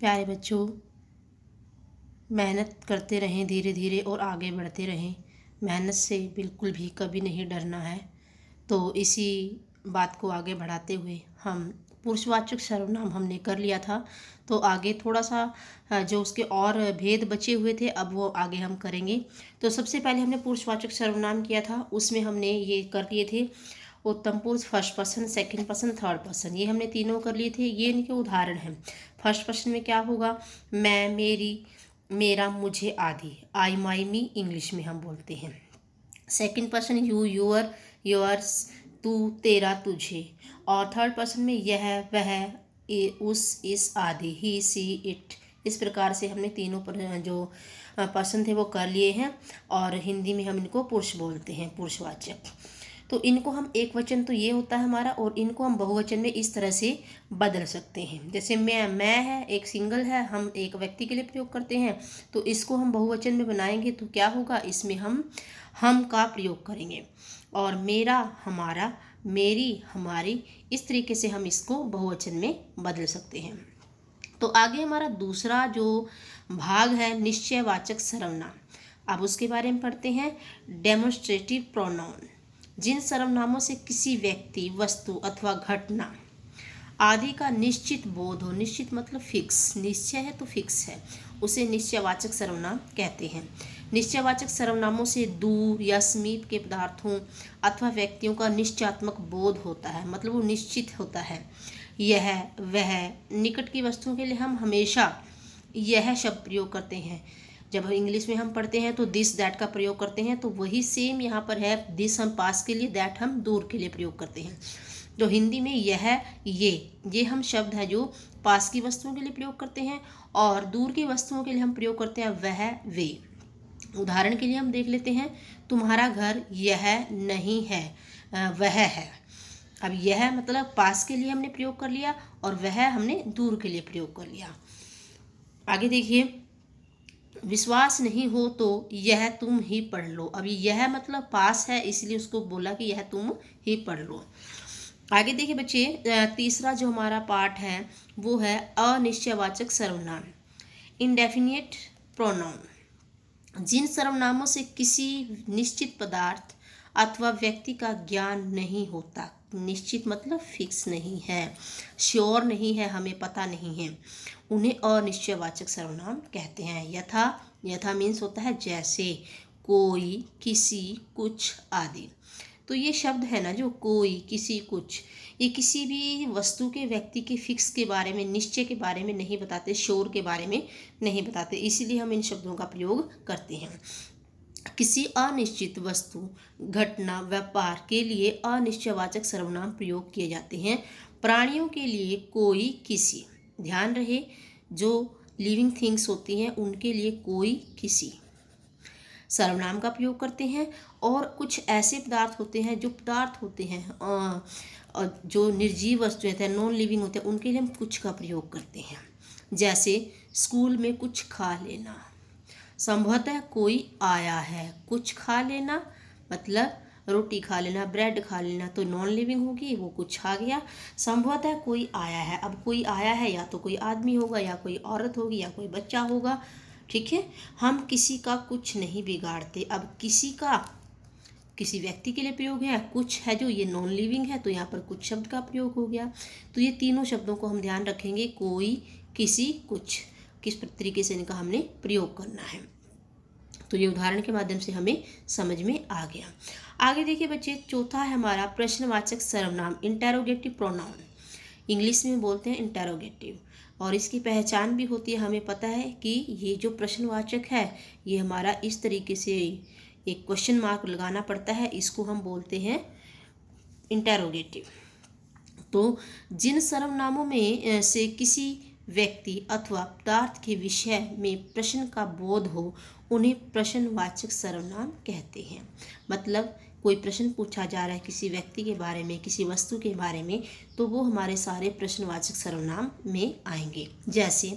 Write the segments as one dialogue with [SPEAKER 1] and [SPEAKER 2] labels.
[SPEAKER 1] प्यारे बच्चों, मेहनत करते रहें, धीरे धीरे और आगे बढ़ते रहें। मेहनत से बिल्कुल भी कभी नहीं डरना है। तो इसी बात को आगे बढ़ाते हुए हम पुरुषवाचक सर्वनाम हमने कर लिया था। तो आगे थोड़ा सा जो उसके और भेद बचे हुए थे, अब वो आगे हम करेंगे। तो सबसे पहले हमने पुरुषवाचक सर्वनाम किया था, उसमें हमने ये कर लिए थे उत्तम पुरुष, first person, second person, third person, ये हमने तीनों कर लिए थे। ये इनके उदाहरण हैं। फर्स्ट पर्सन में क्या होगा? मैं, मेरी, मेरा, मुझे आदि। आई, माई, मी इंग्लिश में हम बोलते हैं। Second person you, your, yours, तू, तेरा, तुझे। और थर्ड पर्सन में यह, वह, उस, इस आदि, ही, सी, इट। इस प्रकार से हमने तीनों जो पर्सन थे वो कर लिए हैं। और हिंदी में हम इनको पुरुष बोलते हैं, पुरुषवाचक। तो इनको हम एक वचन तो ये होता है हमारा, और इनको हम बहुवचन में इस तरह से बदल सकते हैं। जैसे मैं है, एक सिंगल है, हम एक व्यक्ति के लिए प्रयोग करते हैं। तो इसको हम बहुवचन में बनाएंगे तो क्या होगा? इसमें हम का प्रयोग करेंगे। और मेरा, हमारा, मेरी, हमारी, इस तरीके से हम इसको बहुवचन में बदल सकते हैं। तो आगे हमारा दूसरा जो भाग है, निश्चयवाचक सर्वनाम। अब उसके बारे में पढ़ते हैं। डेमोन्स्ट्रेटिव प्रोनाउन, जिन सर्वनामों से किसी व्यक्ति, वस्तु अथवा घटना आदि का निश्चित बोध हो। निश्चित मतलब फिक्स, निश्चय है तो फिक्स है, उसे निश्चयवाचक सर्वनाम कहते हैं। निश्चयवाचक सर्वनामों से दूर या समीप के पदार्थों अथवा व्यक्तियों का निश्चयात्मक बोध होता है, मतलब वो निश्चित होता है। यह, वह, निकट की वस्तुओं के लिए हम हमेशा यह शब्द प्रयोग करते हैं। जब इंग्लिश में हम पढ़ते हैं तो दिस, दैट का प्रयोग करते हैं, तो वही सेम यहाँ पर है। दिस हम पास के लिए, दैट हम दूर के लिए प्रयोग करते हैं। तो हिंदी में यह, ये हम शब्द है जो पास की वस्तुओं के लिए प्रयोग करते हैं, और दूर की वस्तुओं के लिए हम प्रयोग करते हैं वह, वे। उदाहरण के लिए हम देख लेते हैं, तुम्हारा घर यह नहीं है, वह है। अब यह मतलब पास के लिए हमने प्रयोग कर लिया, और वह हमने दूर के लिए प्रयोग कर लिया। आगे देखिए, विश्वास नहीं हो तो यह तुम ही पढ़ लो। अभी यह मतलब पास है, इसलिए उसको बोला कि यह तुम ही पढ़ लो। आगे देखिए बच्चे, तीसरा जो हमारा पार्ट है वो है अनिश्चयवाचक सर्वनाम, इंडेफिनिट प्रोनाउन। जिन सर्वनामों से किसी निश्चित पदार्थ अथवा व्यक्ति का ज्ञान नहीं होता। निश्चित मतलब फिक्स नहीं है, श्योर नहीं है, हमें पता नहीं है, उन्हें अनिश्चयवाचक सर्वनाम कहते हैं। यथा, यथा मीन्स होता है जैसे, कोई, किसी, कुछ आदि। तो ये शब्द है ना, जो कोई, किसी, कुछ, ये किसी भी वस्तु के, व्यक्ति के फिक्स के बारे में, निश्चय के बारे में नहीं बताते, श्योर के बारे में नहीं बताते, इसीलिए हम इन शब्दों का प्रयोग करते हैं। किसी अनिश्चित वस्तु, घटना, व्यापार के लिए अनिश्चयवाचक सर्वनाम प्रयोग किए जाते हैं। प्राणियों के लिए कोई, किसी। ध्यान रहे, जो लिविंग थिंग्स होती हैं उनके लिए कोई, किसी सर्वनाम का प्रयोग करते हैं। और कुछ ऐसे पदार्थ होते हैं, जो पदार्थ होते हैं जो निर्जीव वस्तुएं थे, नॉन लिविंग होते हैं, उनके लिए हम कुछ का प्रयोग करते हैं। जैसे स्कूल में कुछ खा लेना, संभवतः कोई आया है। कुछ खा लेना मतलब रोटी खा लेना, ब्रेड खा लेना, तो नॉन लिविंग होगी, वो कुछ आ गया। संभवतः कोई आया है, अब कोई आया है या तो कोई आदमी होगा, या कोई औरत होगी, या कोई बच्चा होगा। ठीक है, हम किसी का कुछ नहीं बिगाड़ते। अब किसी का किसी व्यक्ति के लिए प्रयोग है, कुछ है जो ये नॉन लिविंग है, तो यहाँ पर कुछ शब्द का प्रयोग हो गया। तो ये तीनों शब्दों को हम ध्यान रखेंगे, कोई, किसी, कुछ, किस तरीके से इनका हमने प्रयोग करना है। तो ये उदाहरण के माध्यम से हमें समझ में आ गया। आगे देखिए बच्चे, चौथा है हमारा प्रश्नवाचक सर्वनाम, इंटेरोगेटिव प्रोनाउन। इंग्लिश में बोलते हैं इंटेरोगेटिव, और इसकी पहचान भी होती है। हमें पता है कि ये जो प्रश्नवाचक है, ये हमारा इस तरीके से एक क्वेश्चन मार्क लगाना पड़ता है, इसको हम बोलते हैं इंटेरोगेटिव। तो जिन सर्वनामों में से किसी व्यक्ति अथवा पदार्थ के विषय में प्रश्न का बोध हो, उन्हें प्रश्नवाचक सर्वनाम कहते हैं। मतलब कोई प्रश्न पूछा जा रहा है किसी व्यक्ति के बारे में, किसी वस्तु के बारे में, तो वो हमारे सारे प्रश्नवाचक सर्वनाम में आएंगे। जैसे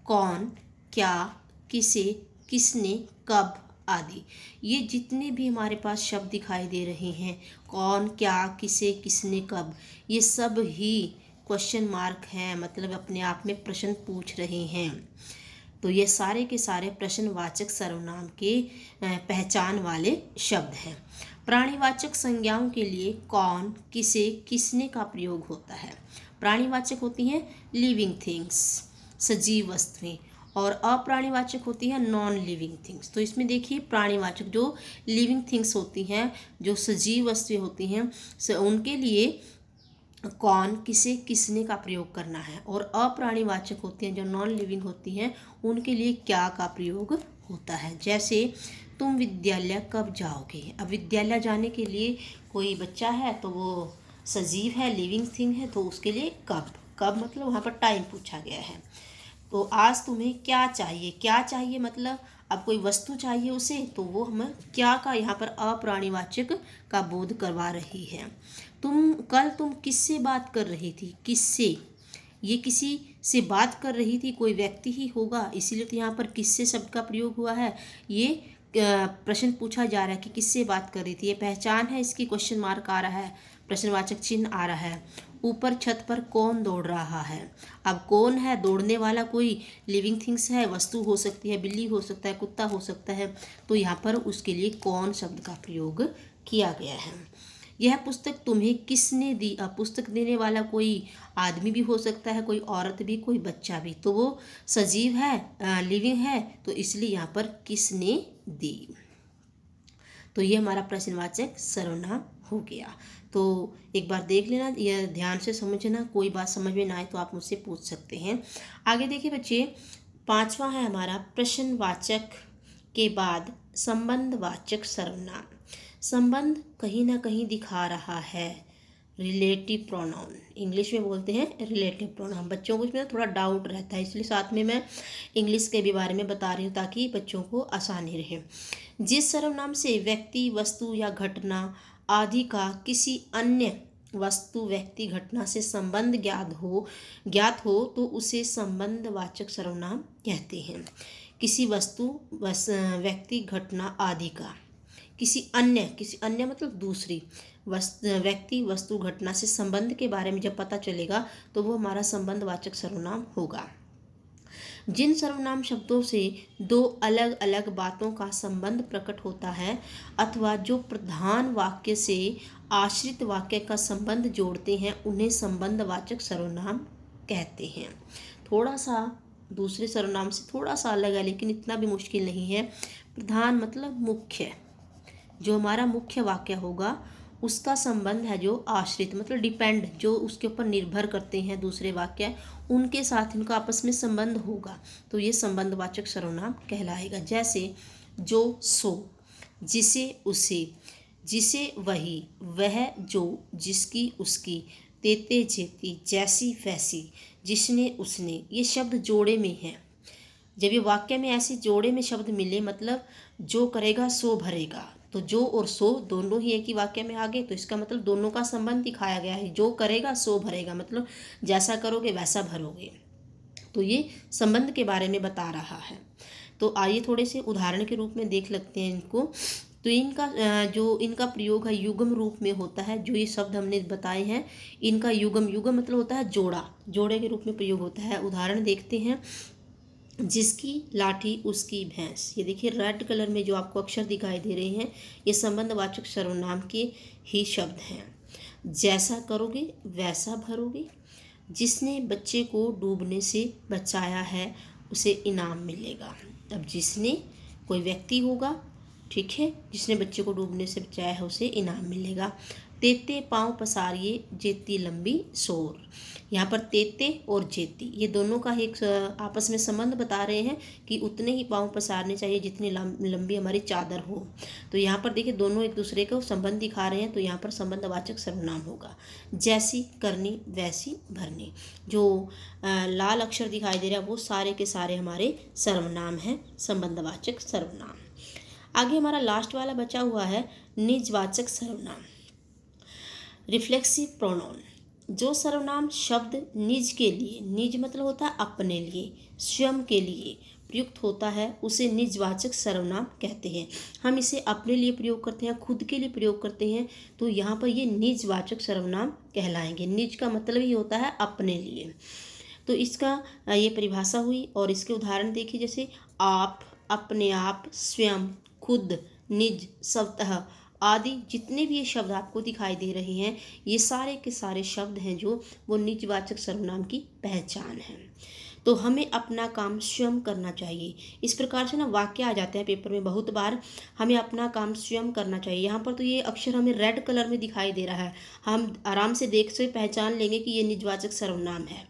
[SPEAKER 1] कौन, क्या, किसे, किसने, कब आदि। ये जितने भी हमारे पास शब्द दिखाई दे रहे हैं, कौन, क्या, किसे, किसने, कब, ये सब ही क्वेश्चन मार्क हैं, मतलब अपने आप में प्रश्न पूछ रहे हैं। तो ये सारे के सारे प्रश्नवाचक सर्वनाम के पहचान वाले शब्द हैं। प्राणीवाचक संज्ञाओं के लिए कौन, किसे, किसने का प्रयोग होता है। प्राणीवाचक होती हैं लिविंग थिंग्स, सजीव वस्तुएं, और अप्राणीवाचक होती है नॉन लिविंग थिंग्स। तो इसमें देखिए प्राणीवाचक जो लिविंग थिंग्स होती हैं, जो सजीव वस्तुएं होती हैं, उनके लिए कौन, किसे, किसने का प्रयोग करना है, और अप्राणीवाचक होती हैं जो नॉन लिविंग होती हैं, उनके लिए क्या का प्रयोग होता है। जैसे तुम विद्यालय कब जाओगे। अब विद्यालय जाने के लिए कोई बच्चा है तो वो सजीव है, लिविंग थिंग है, तो उसके लिए कब, कब मतलब वहाँ पर टाइम पूछा गया है। तो आज तुम्हें क्या चाहिए, क्या चाहिए मतलब अब कोई वस्तु चाहिए उसे, तो वो हमें क्या का यहाँ पर अप्राणीवाचक का बोध करवा रही है। तुम किससे बात कर रही थी, किससे, ये किसी से बात कर रही थी, कोई व्यक्ति ही होगा, इसीलिए तो यहाँ पर किससे शब्द का प्रयोग हुआ है। ये प्रश्न पूछा जा रहा है कि किससे बात कर रही थी, ये पहचान है, इसकी क्वेश्चन मार्क आ रहा है, प्रश्नवाचक चिन्ह आ रहा है। ऊपर छत पर कौन दौड़ रहा है। अब कौन है, दौड़ने वाला कोई लिविंग थिंग्स है, वस्तु हो सकती है, बिल्ली हो सकता है, कुत्ता हो सकता है, तो यहाँ पर उसके लिए कौन शब्द का प्रयोग किया गया है। यह पुस्तक तुम्हें किसने दी। अब पुस्तक देने वाला कोई आदमी भी हो सकता है, कोई औरत भी, कोई बच्चा भी, तो वो सजीव है, लिविंग है, तो इसलिए यहाँ पर किसने दी। तो ये हमारा प्रश्नवाचक सर्वनाम हो गया। तो एक बार देख लेना, यह ध्यान से समझना, कोई बात समझ में ना आए तो आप मुझसे पूछ सकते हैं। आगे देखिए बच्चे, पांचवा है हमारा प्रश्नवाचक के बाद संबंधवाचक सर्वनाम। संबंध कहीं ना कहीं दिखा रहा है, रिलेटिव प्रोनाउन, इंग्लिश में बोलते हैं रिलेटिव प्रोनाउन। बच्चों को इसमें थोड़ा डाउट रहता है, इसलिए साथ में मैं इंग्लिश के भी बारे में बता रही हूँ ताकि बच्चों को आसानी रहे। जिस सर्वनाम से व्यक्ति, वस्तु या घटना आदि का किसी अन्य वस्तु, व्यक्ति, घटना से संबंध ज्ञात हो तो उसे संबंधवाचक सर्वनाम कहते हैं। किसी वस्तु, व्यक्ति, घटना आदि का किसी अन्य मतलब दूसरी व्यक्ति, वस्तु, घटना से संबंध के बारे में जब पता चलेगा तो वो हमारा संबंधवाचक सर्वनाम होगा। जिन सर्वनाम शब्दों से दो अलग अलग बातों का संबंध प्रकट होता है अथवा जो प्रधान वाक्य से आश्रित वाक्य का संबंध जोड़ते हैं, उन्हें संबंधवाचक सर्वनाम कहते हैं। थोड़ा सा दूसरे सर्वनाम से थोड़ा सा अलग है, लेकिन इतना भी मुश्किल नहीं है। प्रधान मतलब मुख्य, जो हमारा मुख्य वाक्य होगा उसका संबंध है जो आश्रित मतलब डिपेंड, जो उसके ऊपर निर्भर करते हैं दूसरे वाक्य, उनके साथ इनका आपस में संबंध होगा, तो ये संबंधवाचक सर्वनाम कहलाएगा। जैसे जो सो, जिसे उसे, जिसे वही, वह जो, जिसकी उसकी, तेते जेती, जैसी वैसी, जिसने उसने, ये शब्द जोड़े में हैं। जब ये वाक्य में ऐसे जोड़े में शब्द मिले, मतलब जो करेगा सो भरेगा, तो जो और सो दोनों ही एक ही वाक्य में आ गए, तो इसका मतलब दोनों का संबंध दिखाया गया है। जो करेगा सो भरेगा, मतलब जैसा करोगे वैसा भरोगे, तो ये संबंध के बारे में बता रहा है। तो आइए थोड़े से उदाहरण के रूप में देख लेते हैं इनको। तो इनका प्रयोग है युग्म रूप में होता है। जो ये शब्द हमने बताए हैं इनका युग्म मतलब होता है जोड़ा, जोड़े के रूप में प्रयोग होता है। उदाहरण देखते हैं। जिसकी लाठी उसकी भैंस, ये देखिए रेड कलर में जो आपको अक्षर दिखाई दे रहे हैं, ये संबंधवाचक सर्वनाम के ही शब्द हैं। जैसा करोगे वैसा भरोगे, जिसने बच्चे को डूबने से बचाया है उसे इनाम मिलेगा। अब जिसने कोई व्यक्ति होगा, ठीक है, जिसने बच्चे को डूबने से बचाया है उसे इनाम मिलेगा। तेते पाँव पसारिए जेती लंबी सोर, यहाँ पर तेते और जेती ये दोनों का एक आपस में संबंध बता रहे हैं कि उतने ही पाँव पसारने चाहिए जितनी लंबी हमारी चादर हो। तो यहाँ पर देखिए दोनों एक दूसरे को संबंध दिखा रहे हैं, तो यहाँ पर संबंधवाचक सर्वनाम होगा। जैसी करनी वैसी भरनी, जो लाल अक्षर दिखाई दे रहा है वो सारे के सारे हमारे सर्वनाम हैं, संबंधवाचक सर्वनाम। आगे हमारा लास्ट वाला बचा हुआ है निजवाचक सर्वनाम, रिफ्लेक्सिव प्रोनाउन। जो सर्वनाम शब्द निज के लिए, निज मतलब होता है अपने लिए, स्वयं के लिए, प्रयुक्त होता है उसे निजवाचक सर्वनाम कहते हैं। हम इसे अपने लिए प्रयोग करते हैं, खुद के लिए प्रयोग करते हैं, तो यहाँ पर ये निजवाचक सर्वनाम कहलाएंगे। निज का मतलब ही होता है अपने लिए। तो इसका ये परिभाषा हुई और इसके उदाहरण देखिए, जैसे आप, अपने आप, स्वयं, खुद, निज, स्वतः आदि जितने भी ये शब्द आपको दिखाई दे रहे हैं, ये सारे के सारे शब्द हैं जो वो निजवाचक सर्वनाम की पहचान है। तो हमें अपना काम स्वयं करना चाहिए। इस प्रकार से ना वाक्य आ जाते हैं पेपर में बहुत बार, हमें अपना काम स्वयं करना चाहिए। यहाँ पर तो ये अक्षर हमें रेड कलर में दिखाई दे रहा है, हम आराम से देख से पहचान लेंगे कि ये निजवाचक सर्वनाम है।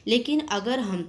[SPEAKER 1] लेकिन अगर हम